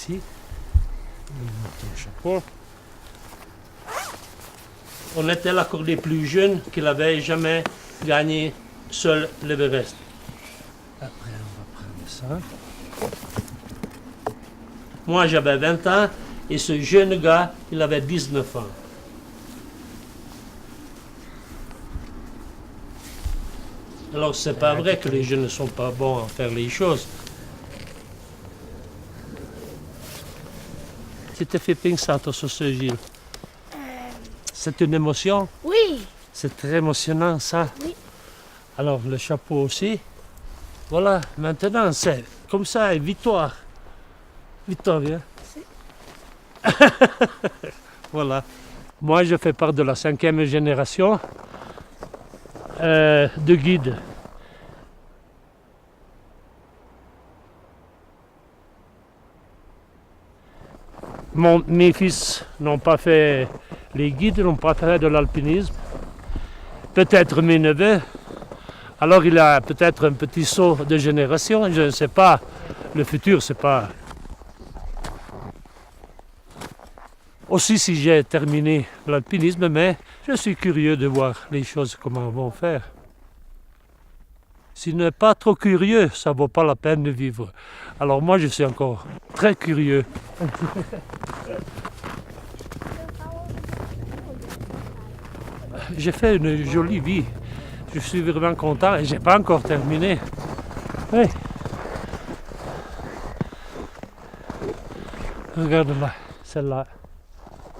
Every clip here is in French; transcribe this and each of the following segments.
ici. Ton chapeau. On était la cordée plus jeune qui n'avait jamais gagné seul l'Everest. Après, on va prendre ça. Moi, j'avais 20 ans et ce jeune gars, il avait 19 ans. Alors, c'est pas vrai que les jeunes ne sont pas bons à faire les choses. Tu te fais pensato sur ce, Gilles? C'est une émotion? Oui. C'est très émotionnant, ça? Oui. Alors, le chapeau aussi. Voilà, maintenant, c'est comme ça, et victoire. Victoire, viens. Voilà. Moi, je fais part de la 5e génération de guides. Mes fils n'ont pas fait les guides, n'ont pas fait de l'alpinisme. Peut-être mes neveux. Alors il a peut-être un petit saut de génération, je ne sais pas. Le futur, c'est pas... Aussi si j'ai terminé l'alpinisme, mais je suis curieux de voir les choses, comment vont faire. S'il n'est pas trop curieux, ça ne vaut pas la peine de vivre. Alors moi, je suis encore très curieux. J'ai fait une jolie vie. Je suis vraiment content et je n'ai pas encore terminé. Oui. Regarde là, celle-là.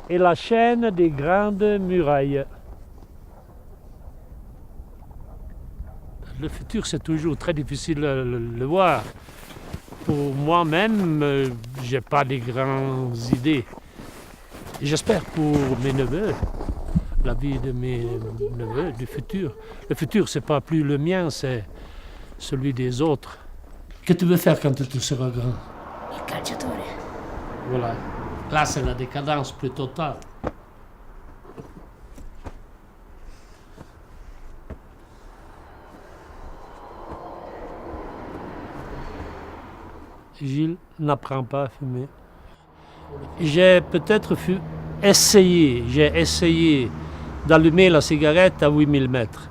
Et la chaîne des grandes murailles. Le futur, c'est toujours très difficile de le voir. Pour moi-même, je n'ai pas de grandes idées. J'espère pour mes neveux, la vie de mes neveux, du futur. Le futur, c'est pas plus le mien, c'est celui des autres. Qu'est-ce que tu veux faire quand tu seras grand? Il calciatore. Voilà. Là, c'est la décadence plus totale. Gilles n'apprend pas à fumer. J'ai peut-être essayé d'allumer la cigarette à 8000 mètres.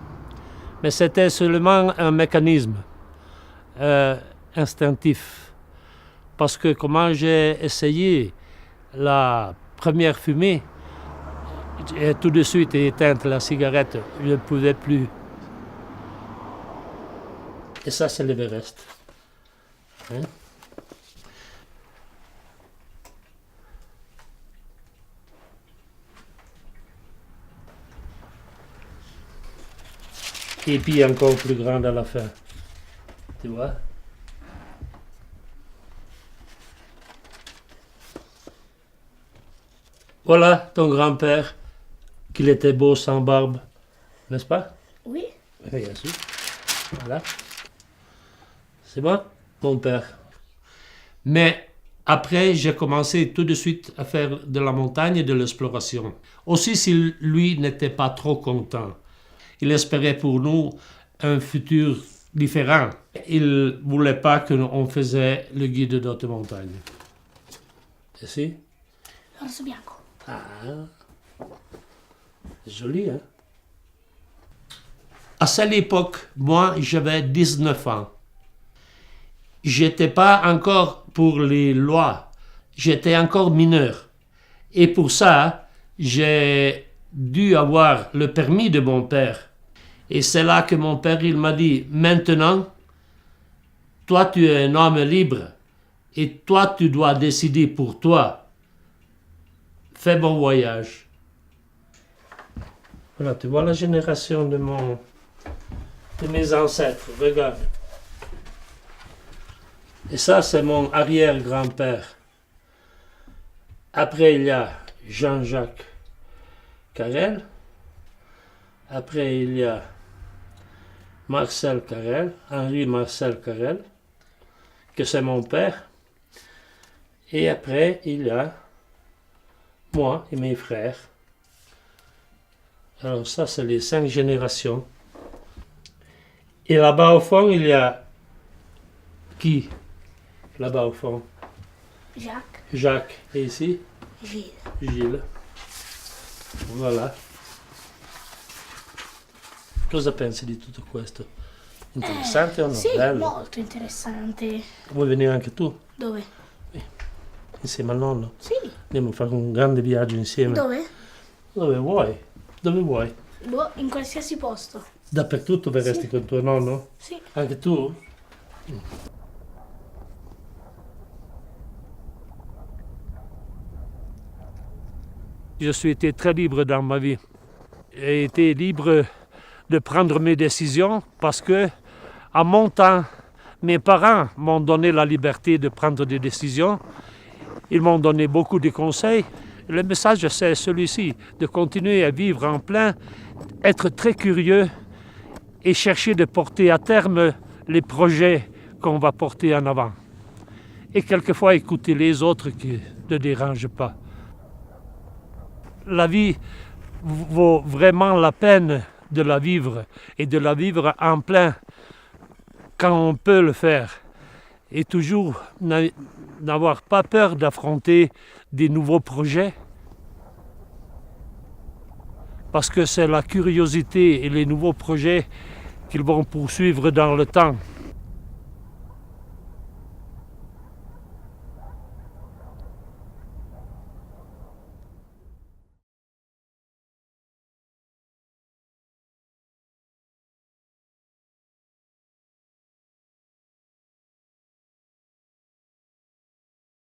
Mais c'était seulement un mécanisme instinctif. Parce que comment j'ai essayé la première fumée, et tout de suite éteinte la cigarette, je ne pouvais plus. Et ça, c'est l'Everest. Hein? Et puis encore plus grande à la fin. Tu vois? Voilà ton grand-père, qu'il était beau sans barbe, n'est-ce pas? Oui. Bien sûr. Voilà. C'est bon, mon père. Mais après, j'ai commencé tout de suite à faire de la montagne et de l'exploration. Aussi, si lui n'était pas trop content. Il espérait pour nous un futur différent. Il ne voulait pas qu'on faisait le guide d'haute montagne. Et si? L'orso bianco. Ah, joli, hein? À cette époque, moi, j'avais 19 ans. J'étais pas encore pour les lois. J'étais encore mineur. Et pour ça, j'ai dû avoir le permis de mon père. Et c'est là que mon père, il m'a dit, maintenant, toi, tu es un homme libre. Et toi, tu dois décider pour toi. Fais bon voyage. Voilà, tu vois la génération de mes ancêtres, regarde. Et ça, c'est mon arrière-grand-père. Après, il y a Jean-Jacques Carrel. Après, il y a Marcel Carrel, Henri-Marcel Carrel, que c'est mon père. Et après, il y a moi et mes frères. Alors ça, c'est les 5 générations. Et là-bas au fond, il y a qui? Là-bas au fond? Jacques. Jacques. Et ici, Gilles. Gilles. Voilà. Cosa pensi di tutto questo? Interessante o no? Sì, Bello. molto interessante. Vuoi venire anche tu? Dove? Insieme al nonno? Sì. Andiamo a fare un grande viaggio insieme. Dove? Dove vuoi? Dove vuoi? Boh, in qualsiasi posto. Dappertutto verresti Sì. con tuo nonno? Sì. Anche tu? Je suis été très libre dans ma vie. J'ai été libre de prendre mes décisions parce que, à mon temps, mes parents m'ont donné la liberté de prendre des décisions. Ils m'ont donné beaucoup de conseils. Le message, c'est celui-ci, de continuer à vivre en plein, être très curieux et chercher de porter à terme les projets qu'on va porter en avant. Et quelquefois écouter les autres qui ne dérangent pas. La vie vaut vraiment la peine de la vivre et de la vivre en plein quand on peut le faire. Et toujours n'avoir pas peur d'affronter des nouveaux projets. Parce que c'est la curiosité et les nouveaux projets qu'ils vont poursuivre dans le temps.